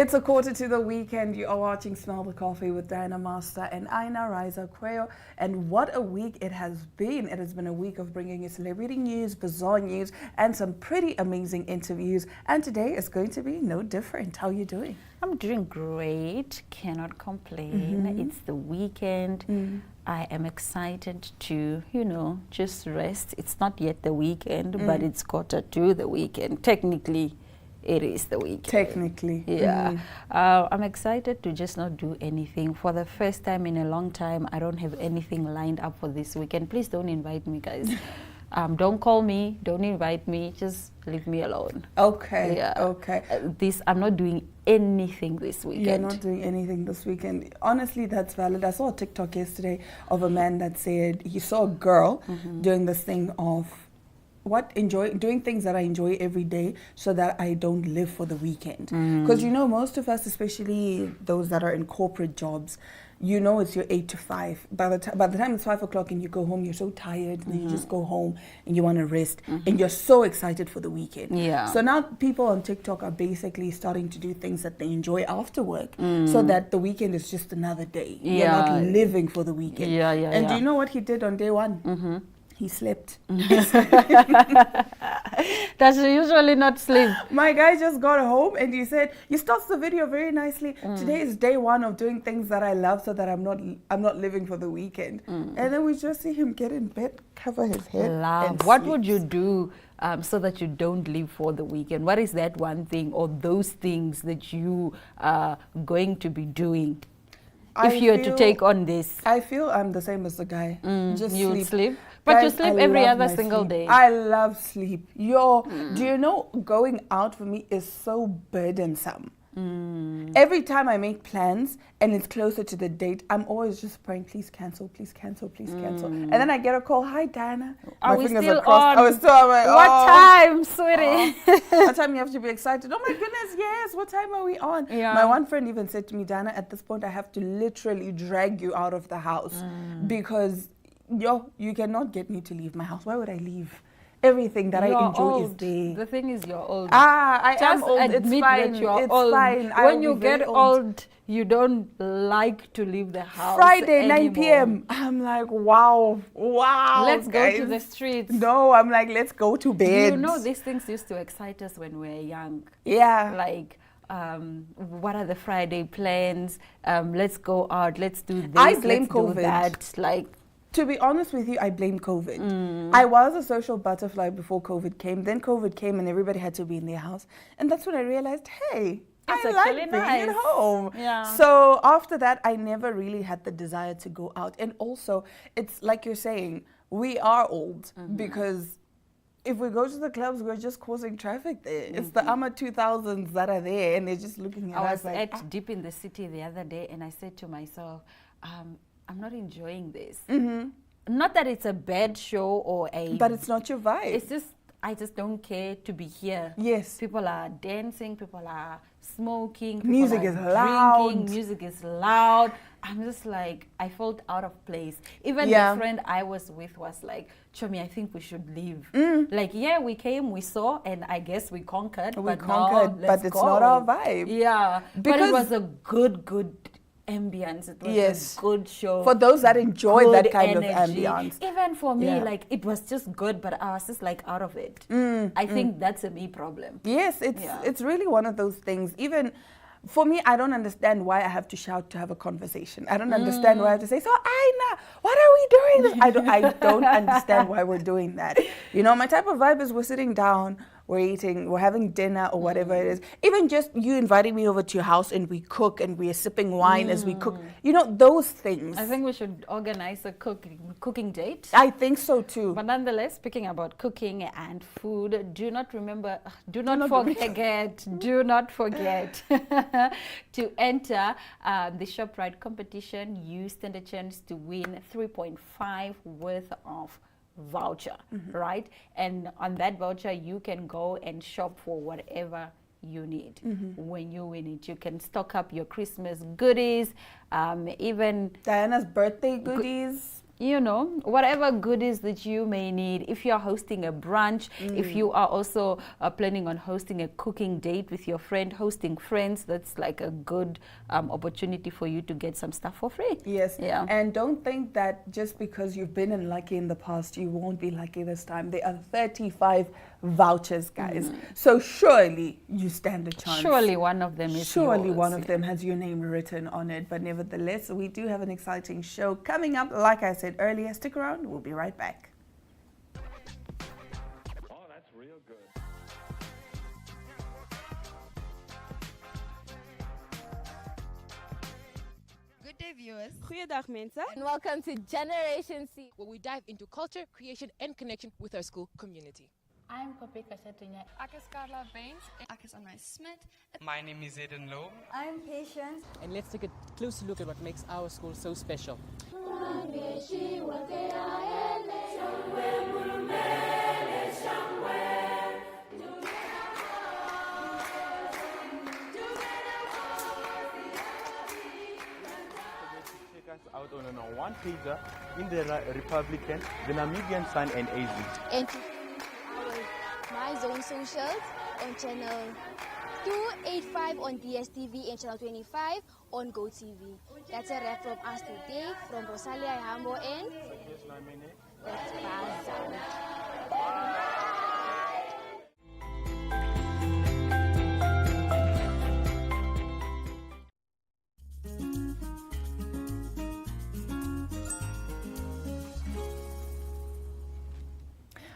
It's a quarter to the weekend. You are watching Smell the Coffee with Diana Master and Aina Riza Quayo. And what a week it has been. It has been a week of bringing you celebrity news, bizarre news, and some pretty amazing interviews. And today is going to be no different. How are you doing? I'm doing great. Cannot complain. It's the weekend. I am excited to, just rest. It's not yet the weekend, but it's quarter to the weekend. Technically, it is the weekend. Technically. Yeah. I'm excited to just not do anything. For the first time in a long time, I don't have anything lined up for this weekend. Please don't invite me, guys. Don't call me. Don't invite me. Just leave me alone. Okay. Yeah. Okay. I'm not doing anything this weekend. You're not doing anything this weekend. Honestly, that's valid. I saw a TikTok yesterday of a man that said he saw a girl doing this thing of doing things that I enjoy every day so that I don't live for the weekend. Because most of us, especially those that are in corporate jobs, it's your 8 to 5. By the time it's 5 o'clock and you go home, you're so tired, and then you just go home and you want to rest, and you're so excited for the weekend. Yeah. So now people on TikTok are basically starting to do things that they enjoy after work, so that the weekend is just another day. Yeah. You're not living for the weekend. Yeah. And do you know what he did on day one? He slept. Does he usually not sleep? My guy just got home and he said, he starts the video very nicely. Today is day one of doing things that I love so that I'm not living for the weekend. And then we just see him get in bed, cover his head. And What sleeps. would you do so that you don't live for the weekend? What is that one thing or those things that you are going to be doing if you were to take on this? I feel I'm the same as the guy. Just You would sleep. sleep? But you Guys, sleep I every love other my single sleep. day. I love sleep. Do you know going out for me is so burdensome. Every time I make plans and it's closer to the date, I'm always just praying, please cancel, please cancel, please cancel. And then I get a call, hi Diana. Are My we fingers still are crossed. on? I was still, I'm like, What time, sweetie? What time you have to be excited? Oh my goodness, yes. What time are we on? Yeah. My one friend even said to me, Diana, at this point I have to literally drag you out of the house because you cannot get me to leave my house. Why would I leave? Everything that I enjoy is there. The thing is, you're old. I am Just old. It's admit fine. that you're It's old. fine. When you get old, you don't like to leave the house. Friday, 9 anymore. p.m. I'm like, wow. Let's go to guys. the streets. No, I'm like, let's go to bed. These things used to excite us when we were young. Yeah. Like, what are the Friday plans? Let's go out. Let's do this. I blame let's do COVID. that. Like, to be honest with you, I blame COVID. I was a social butterfly before COVID came. Then COVID came and everybody had to be in their house. And that's when I realized, hey, It's I actually like being at nice. home. Yeah. So after that, I never really had the desire to go out. And also, it's like you're saying, we are old because if we go to the clubs, we're just causing traffic there. It's the AMA 2000s that are there and they're just looking at I us was like, at Deep in the City the other day and I said to myself, I'm not enjoying this. Not that it's a bad show or but it's not your vibe. It's just, I just don't care to be here. Yes. People are dancing, people are smoking, people Music are is loud. drinking, music is loud. I'm just like, I felt out of place. Even Yeah. the friend I was with was like, Chomi, I think we should leave. Like, yeah, we came, we saw, and I guess we conquered. We but conquered, now, but it's not our vibe. Yeah, but Because- it was a good ambience. It was Yes. a good show. For those that enjoy Good that kind energy. of ambience. Even for me, Yeah. like, it was just good, but I was just like out of it. I think that's a me problem. Yes, Yeah. it's really one of those things. Even for me, I don't understand why I have to shout to have a conversation. I don't understand why I have to say, so Aina, what are we doing? I don't understand why we're doing that. My type of vibe is we're sitting down, we're eating, we're having dinner or whatever it is. Even just you inviting me over to your house and we cook and we are sipping wine as we cook. Those things. I think we should organize a cooking date. I think so too. But nonetheless, speaking about cooking and food, do not forget to enter the ShopRite competition. You stand a chance to win 3.5 worth of voucher, right? And on that voucher, you can go and shop for whatever you need. When you win it, you can stock up your Christmas goodies, even Diana's birthday goodies. you know, whatever goodies that you may need. If you are hosting a brunch, if you are also planning on hosting a cooking date with your friend, hosting friends, that's like a good opportunity for you to get some stuff for free. Yes. Yeah. And don't think that just because you've been unlucky in the past, you won't be lucky this time. There are 35 vouchers, guys. So surely you stand a chance. Surely one of them is Surely yours. one of them has your name written on it. But nevertheless, we do have an exciting show coming up. Like I said earlier, stick around. We'll be right back. Oh, that's real good. Good day, viewers. Goeiedag mensen. And welcome to Generation C. where we dive into culture, creation, and connection with our school community. I'm Poppy Kasatunya. Ek is Carla Baines. Ek is Anna Smit. My name is Eden Low. I'm Patience. And let's take a closer look at what makes our school so special. Check us out on a one-pager in the Republican, the Namibian Sun and AZ. And to My Zone Socials on channel 285 on DSTV and channel 25 on GoTV. That's a wrap from us today from Rosalia Hambo and that's Baza.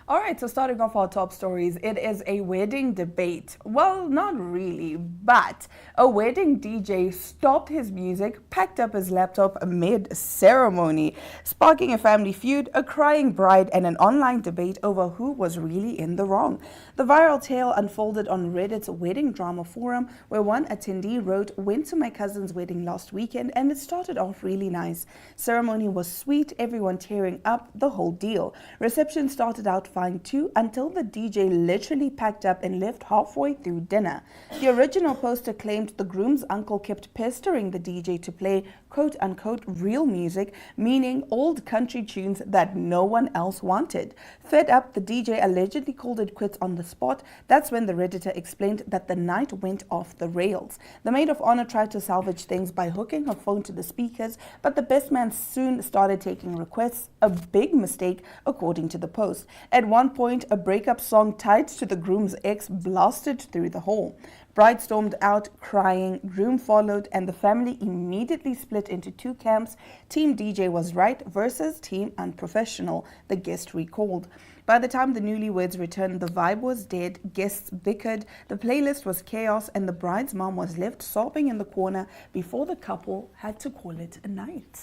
All right, so starting off our top stories, it is a wedding debate. Well, not really, but a wedding DJ stopped his music, packed up his laptop mid-ceremony, sparking a family feud, a crying bride, and an online debate over who was really in the wrong. The viral tale unfolded on Reddit's wedding drama forum, where one attendee wrote, "Went to my cousin's wedding last weekend and it started off really nice. Ceremony was sweet, everyone tearing up, the whole deal. Reception started out fine too until the DJ literally packed up and left halfway through dinner." The original poster claimed the groom's uncle kept pestering the DJ to play quote-unquote real music, meaning old country tunes that no one else wanted. Fed up, the DJ allegedly called it quits on the spot. That's when the Redditor explained that the night went off the rails. The maid of honor tried to salvage things by hooking her phone to the speakers, but the best man soon started taking requests, a big mistake according to the post. At one point, a breakup song tied to the groom's ex blasted through the hall. Bride stormed out crying, groom followed, and the family immediately split into two camps. Team DJ was right versus team unprofessional, the guest recalled. By the time the newlyweds returned, the vibe was dead, guests bickered, the playlist was chaos, and the bride's mom was left sobbing in the corner before the couple had to call it a night.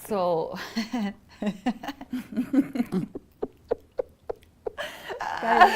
So Guys,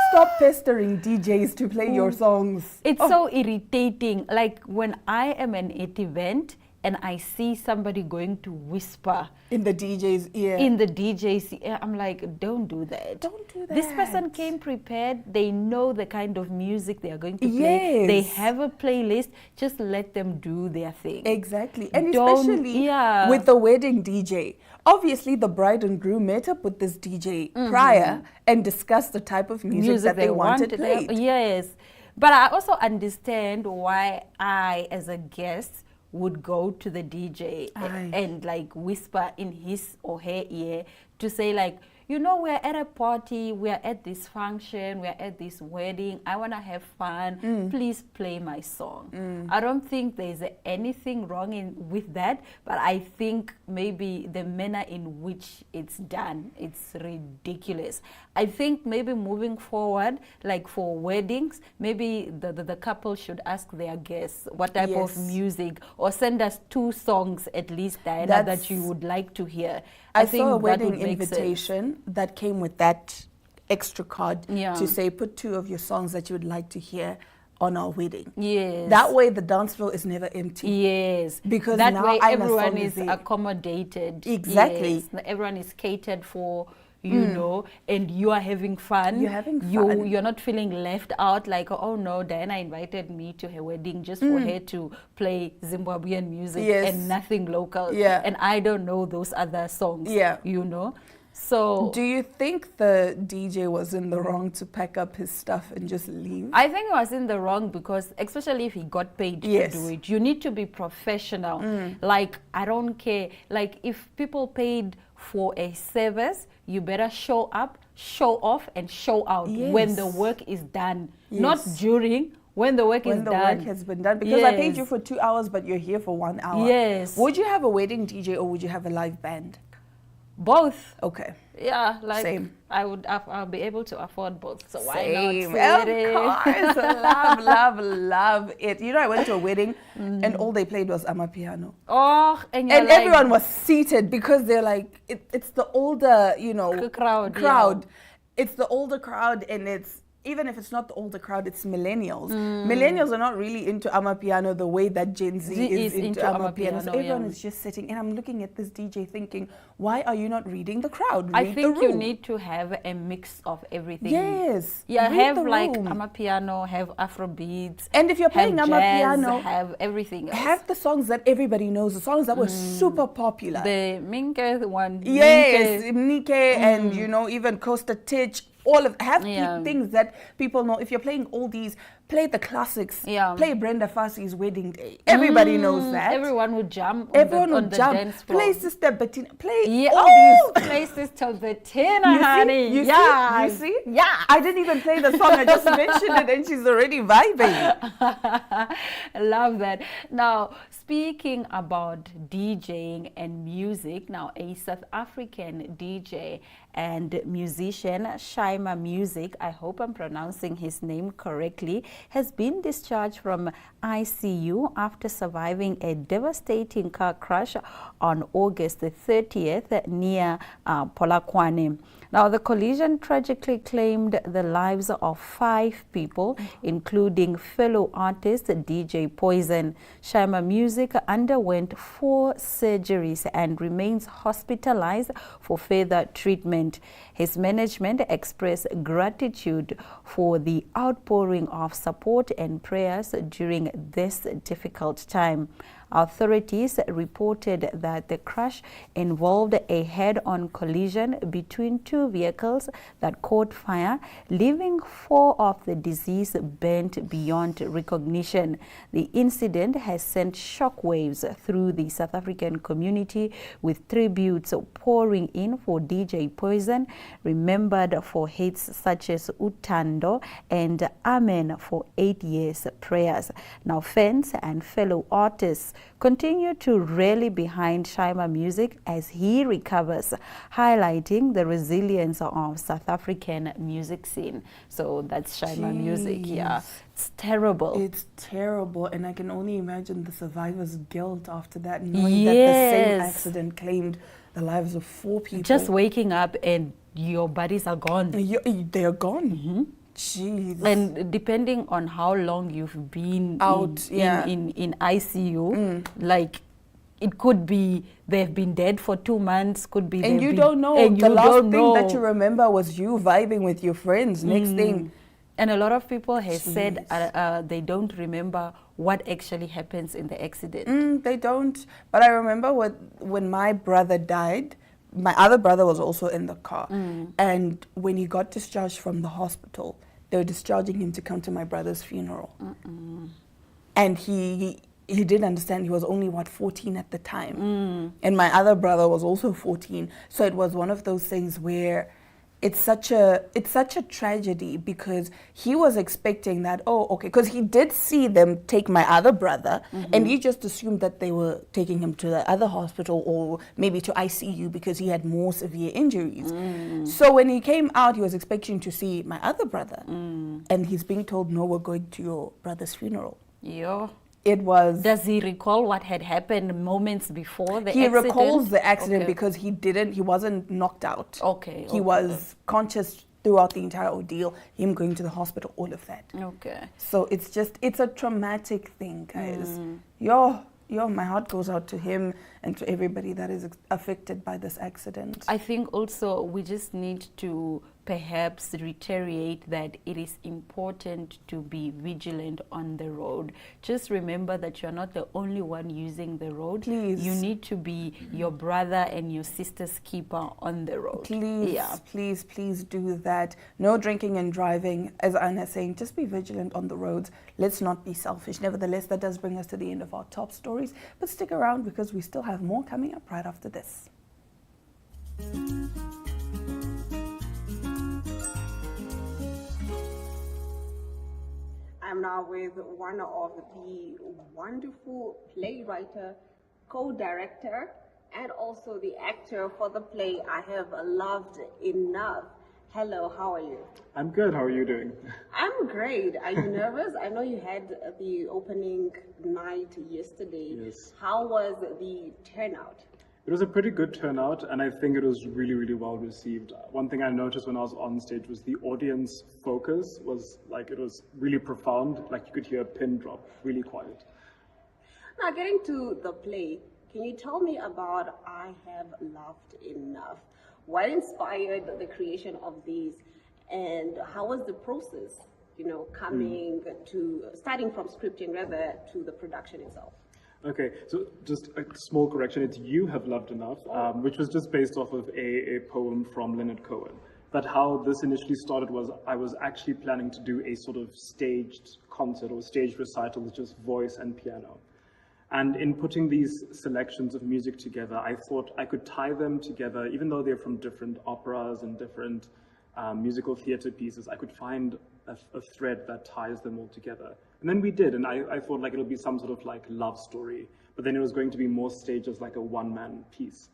stop pestering DJs to play your songs. it's so irritating. Like when I am at an event and I see somebody going to whisper In the DJ's ear. in the DJ's ear, I'm like, don't do that. Don't do This person that. came prepared. They know the kind of music they are going to play. They Yes. have a playlist. Just let them do their thing. Exactly. And Don't- especially yeah. with the wedding DJ. Obviously, the bride and groom met up with this DJ prior and discussed the type of music that they wanted played. Yes. But I also understand why I, as a guest, would go to the DJ Aye. and like whisper in his or her ear to say like, you know, we're at a party, we're at this function, we're at this wedding, I want to have fun, please play my song. I don't think there's anything wrong with that, but I think maybe the manner in which it's done, it's ridiculous. I think maybe moving forward, like for weddings, maybe the couple should ask their guests what type of Yes. music, or send us 2 songs at least, Diana, That's- that you would like to hear. I think saw a that wedding would make sense. invitation that came with that extra card Yeah. to say, put 2 of your songs that you would like to hear on our wedding. Yes. That way, the dance floor is never empty. Yes. Because that now way I'm a everyone song is is there. accommodated. Exactly. Yes. Everyone is catered for you know, and you are having fun. You're having fun. You're not feeling left out like, oh no, Diana invited me to her wedding just for her to play Zimbabwean music and nothing local. Yeah. And I don't know those other songs, you know. So do you think the DJ was in the wrong to pack up his stuff and just leave? I think he was in the wrong because, especially if he got paid to do it, you need to be professional. Like, I don't care. Like, if people paid for a service, you better show up, show off, and show out when the work is done. Not during, when the work is done. When the work has been done. Because I paid you for 2 hours, but you're here for 1 hour. Yes. Would you have a wedding DJ or would you have a live band? Both. Okay. Yeah, like Same. I'll be able to afford both. So Same. why not? Of course. love it. You know, I went to a wedding and all they played was Amapiano. Oh, and like, everyone was seated because they're like, it's the older, you know, crowd. Yeah. It's the older crowd, and it's, even if it's not the older crowd, it's millennials. Millennials are not really into Amapiano the way that Gen Z is into Amapiano. So everyone is just sitting, and I'm looking at this DJ thinking, why are you not reading the crowd? I think you need to have a mix of everything. Yes. Yeah, have like Amapiano, have Afrobeats. And if you're playing Amapiano, have everything else. Have the songs that everybody knows, the songs that were super popular. The Minke one. Yes, Mnike and, you know, even Costa Titch. All of things that people know. If you're playing all these, play the classics. Play Brenda Fassie's Wedding Day. Everybody knows that. Everyone would jump. Everyone on would the jump. Dance floor. Play Sister Bettina. Play all these. Play Sister Bettina, honey. You see? Yeah. I didn't even play the song. I just mentioned it, and she's already vibing. I love that. Now, speaking about DJing and music, now a South African DJ and musician, Shaima Music, I hope I'm pronouncing his name correctly, has been discharged from ICU after surviving a devastating car crash on August the 30th near Polokwane. Now, the collision tragically claimed the lives of 5 people, including fellow artist DJ Poison. Shaima Music underwent 4 surgeries and remains hospitalized for further treatment. His management expressed gratitude for the outpouring of support and prayers during this difficult time. Authorities reported that the crash involved a head-on collision between 2 vehicles that caught fire, leaving 4 of the deceased burnt beyond recognition. The incident has sent shockwaves through the South African community, with tributes pouring in for DJ Poison, remembered for hits such as Utando and Amen for 8 years prayers. Now, fans and fellow artists continue to rally behind Shaima Music as he recovers, highlighting the resilience of South African music scene. So that's Shaima Music. Yeah, it's terrible. It's terrible, and I can only imagine the survivor's guilt after that, knowing that the same accident claimed the lives of 4 people. Just waking up and your bodies are gone. They're gone. Jeez. And depending on how long you've been out in ICU, like it could be they've been dead for 2 months, could be and you don't know. And the last thing that you remember was you vibing with your friends. Next thing. And a lot of people have said they don't remember what actually happens in the accident. They don't. But I remember when my brother died, my other brother was also in the car. And when he got discharged from the hospital, they were discharging him to come to my brother's funeral. And he didn't understand. He was only, 14 at the time. And my other brother was also 14. So it was one of those things where it's such a tragedy, because he was expecting that, because he did see them take my other brother, and he just assumed that they were taking him to the other hospital or maybe to ICU because he had more severe injuries. So when he came out, he was expecting to see my other brother, and he's being told, no, we're going to your brother's funeral. It was. Does he recall what had happened moments before the accident? He recalls the accident because he wasn't knocked out. He was conscious throughout the entire ordeal, him going to the hospital, all of that. So it's a traumatic thing, guys. my heart goes out to him and to everybody that is affected by this accident. I think also we just need to perhaps reiterate that it is important to be vigilant on the road. Just remember that you're not the only one using the road. Please. You need to be your brother and your sister's keeper on the road. Please, please do that. No drinking and driving. As Anna's saying, just be vigilant on the roads. Let's not be selfish. Nevertheless, that does bring us to the end of our top stories. But stick around because we still have more coming up right after this. I'm now with one of the wonderful playwright, co-director, and also the actor for the play I Have Loved Enough. Hello, how are you? I'm good. How are you doing? I'm great. Are you nervous? I know you had the opening night yesterday. Yes. How was the turnout? It was a pretty good turnout, and I think it was really, really well received. One thing I noticed when I was on stage was the audience focus was like, it was really profound, like you could hear a pin drop, really quiet. Now, getting to the play, can you tell me about I Have Loved Enough? What inspired the creation of these, and how was the process, coming to, starting from scripting rather to the production itself? Okay, so just a small correction. It's You Have Loved Enough, which was just based off of a poem from Leonard Cohen. But how this initially started was I was actually planning to do a sort of staged concert or staged recital with just voice and piano. And in putting these selections of music together, I thought I could tie them together, even though they're from different operas and different musical theater pieces. I could find a thread that ties them all together. And then we did, and I thought like it'll be some sort of like love story, but then it was going to be more staged as like a one-man piece.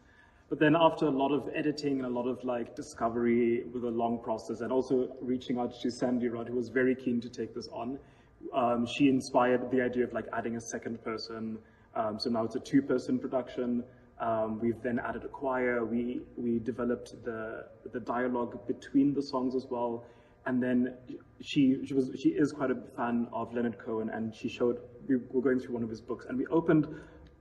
But then after a lot of editing and a lot of like discovery with a long process, and also reaching out to Sandy Rod, who was very keen to take this on, she inspired the idea of like adding a second person. So now it's a two-person production. We've then added a choir. We developed the dialogue between the songs as well. And then she is quite a fan of Leonard Cohen, and we were going through one of his books, and we opened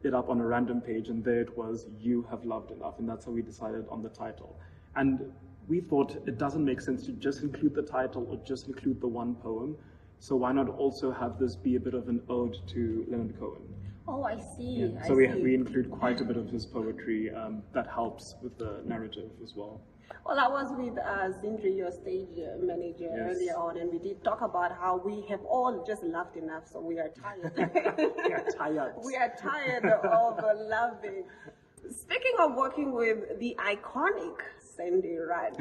it up on a random page, and there it was, You Have Loved Enough, and that's how we decided on the title. And we thought it doesn't make sense to just include the title or just include the one poem, so why not also have this be a bit of an ode to Leonard Cohen? Oh, I see. Yeah. So we include quite a bit of his poetry that helps with the narrative as well. Well, I was with Zindri, your stage manager, earlier on, and we did talk about how we have all just loved enough, so we are tired. We are tired. We are tired of loving. Speaking of working with the iconic Sandy Rod,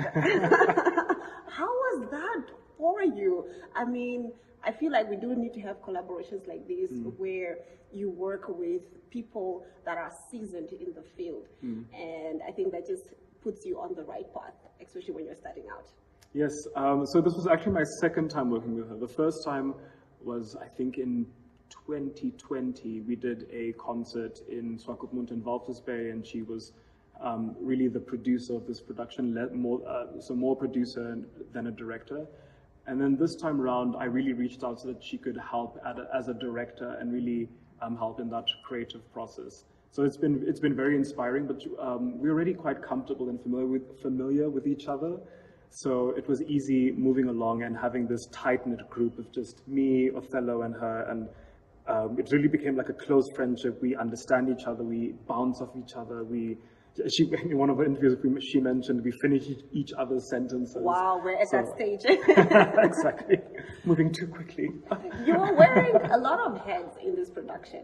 how was that for you? I mean, I feel like we do need to have collaborations like this where you work with people that are seasoned in the field, and I think that just puts you on the right path, especially when you're starting out. Yes, so this was actually my second time working with her. The first time was, I think, in 2020. We did a concert in Swakopmund in Walvis Bay, and she was really the producer of this production, more producer than a director. And then this time around, I really reached out so that she could help as a director and really help in that creative process. So it's been very inspiring, but we're already quite comfortable and familiar with each other. So it was easy moving along and having this tight-knit group of just me, Othello, and her, and it really became like a close friendship. We understand each other, we bounce off each other, in one of her interviews, she mentioned we finish each other's sentences. Wow, we're at that stage. Exactly. Moving too quickly. You were wearing a lot of hats in this production.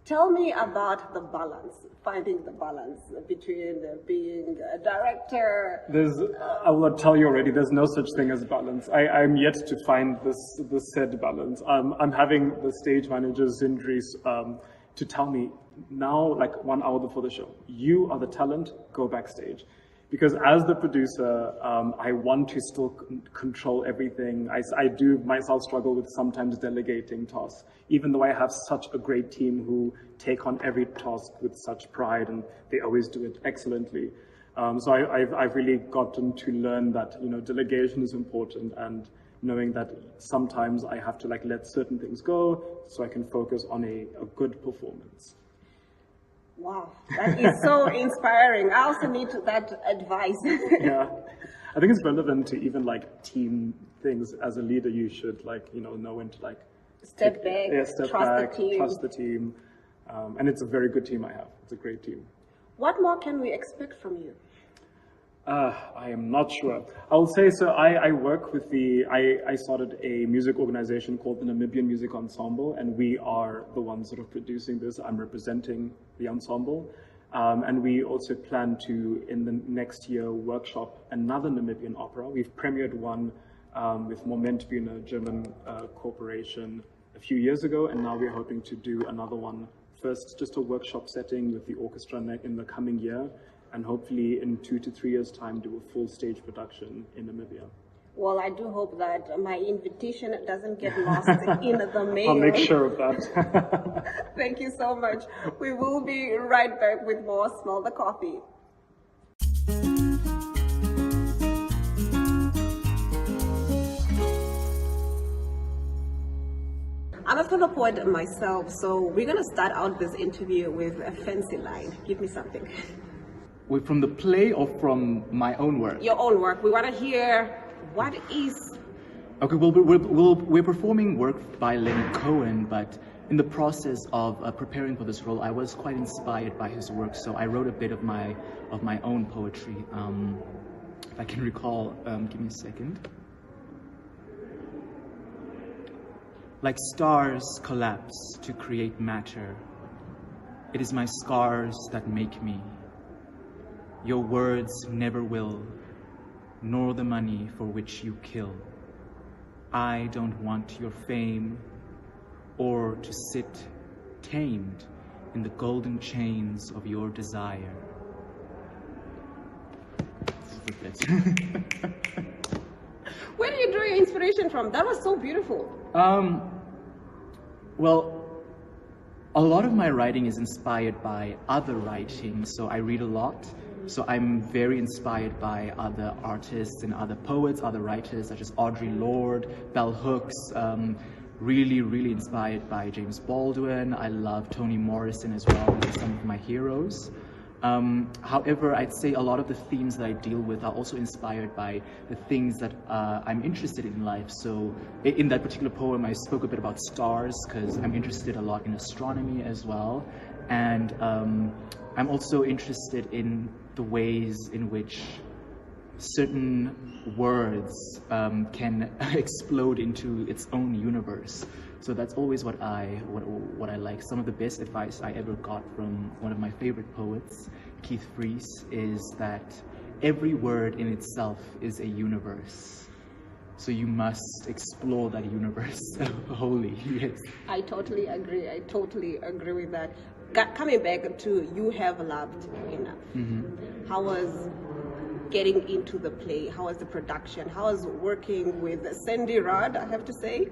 Tell me about the balance, finding the balance between being a director. I will tell you already, there's no such thing as balance. I'm yet to find this said balance. I'm having the stage manager, Zindri, to tell me now, like 1 hour before the show, you are the talent, go backstage. Because as the producer, I want to still control everything. I do myself struggle with sometimes delegating tasks, even though I have such a great team who take on every task with such pride, and they always do it excellently. So I've really gotten to learn that delegation is important, and knowing that sometimes I have to like let certain things go so I can focus on a good performance. Wow, that is so inspiring. I also need that advice. Yeah, I think it's relevant to even like team things. As a leader, you should like, you know when to like step back, trust the team. And it's a very good team I have. It's a great team. What more can we expect from you? I am not sure. I will say, so I work with I started a music organization called the Namibian Music Ensemble, and we are the ones sort of producing this. I'm representing the ensemble. And we also plan to, in the next year, workshop another Namibian opera. We've premiered one with Momentbühne, a German corporation, a few years ago, and now we're hoping to do another one. First, just a workshop setting with the orchestra in the coming year, and hopefully in 2 to 3 years' time do a full stage production in Namibia. Well, I do hope that my invitation doesn't get lost in the mail. I'll make sure of that. Thank you so much. We will be right back with more Smell the Coffee. I'm a fellow poet myself, so we're going to start out this interview with a fancy line. Give me something. Wait, from the play or from my own work? Your own work. We want to hear what is... Okay, well, we're performing work by Leonard Cohen, but in the process of preparing for this role, I was quite inspired by his work, so I wrote a bit of my own poetry. If I can recall, give me a second. Like stars collapse to create matter, it is my scars that make me. Your words never will, nor the money for which you kill. I don't want your fame, or to sit tamed in the golden chains of your desire. Where do you draw your inspiration from? That was so beautiful. Well, a lot of my writing is inspired by other writing, so I read a lot. So I'm very inspired by other artists and other poets, other writers such as Audre Lorde, Bell Hooks, really inspired by James Baldwin. I love Toni Morrison as well. These are some of my heroes. However, I'd say a lot of the themes that I deal with are also inspired by the things that I'm interested in life. So in that particular poem, I spoke a bit about stars because I'm interested a lot in astronomy as well. And I'm also interested in the ways in which certain words can explode into its own universe. So that's always what I like. Some of the best advice I ever got from one of my favorite poets, Keith Fries, is that every word in itself is a universe. So you must explore that universe wholly. Yes. I totally agree. I totally agree with that. Coming back to You Have Loved Enough. Mm-hmm. How was getting into the play? How was the production? How was working with Sandy Rudd, I have to say,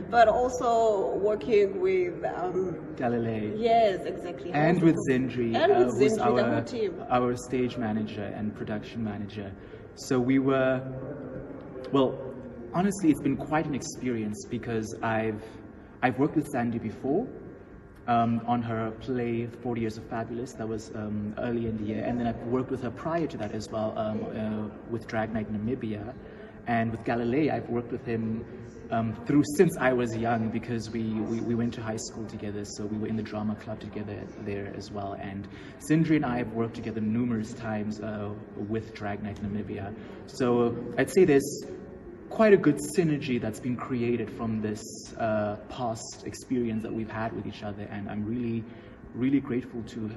but also working with Galilei. Yes, exactly. And with Zendri, who's the whole team. Our stage manager and production manager. So we were, well, honestly, it's been quite an experience because I've worked with Sandy before. On her play 40 Years of Fabulous, that was early in the year, and then I've worked with her prior to that as well with Drag Night Namibia, and with Galilei I've worked with him since I was young because we went to high school together, so we were in the drama club together there as well, and Sindri and I have worked together numerous times with Drag Night Namibia, so I'd say there's quite a good synergy that's been created from this past experience that we've had with each other, and I'm really grateful to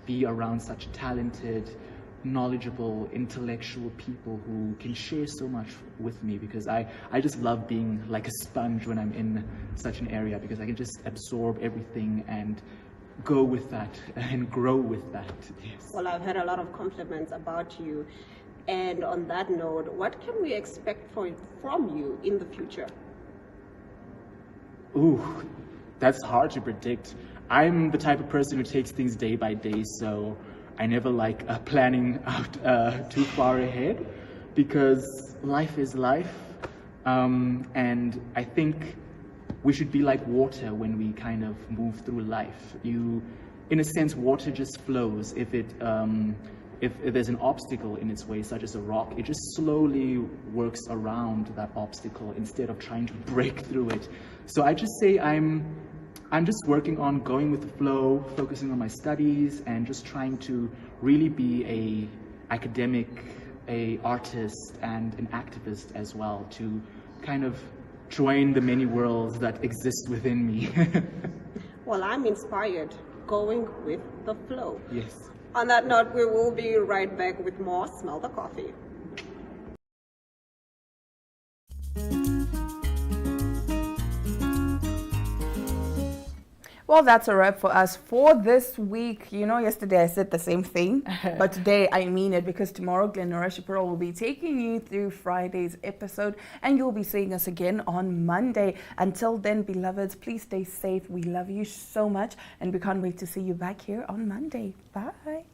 be around such talented, knowledgeable, intellectual people who can share so much with me, because I just love being like a sponge when I'm in such an area, because I can just absorb everything and go with that and grow with that. Yes. Well, I've had a lot of compliments about you. And on that note, what can we expect from you in the future? Ooh, that's hard to predict. I'm the type of person who takes things day by day, so I never like planning out too far ahead, because life is life. And I think we should be like water when we kind of move through life. In a sense, water just flows. If there's an obstacle in its way, such as a rock, it just slowly works around that obstacle instead of trying to break through it. So I just say I'm just working on going with the flow, focusing on my studies, and just trying to really be a academic, a artist, and an activist as well, to kind of join the many worlds that exist within me. Well, I'm inspired, going with the flow. Yes. On that note, we will be right back with more Smell the Coffee. Well, that's a wrap for us for this week. You know, yesterday I said the same thing, but today I mean it, because tomorrow Glenora Shapiro will be taking you through Friday's episode, and you'll be seeing us again on Monday. Until then, beloveds, please stay safe. We love you so much, and we can't wait to see you back here on Monday. Bye.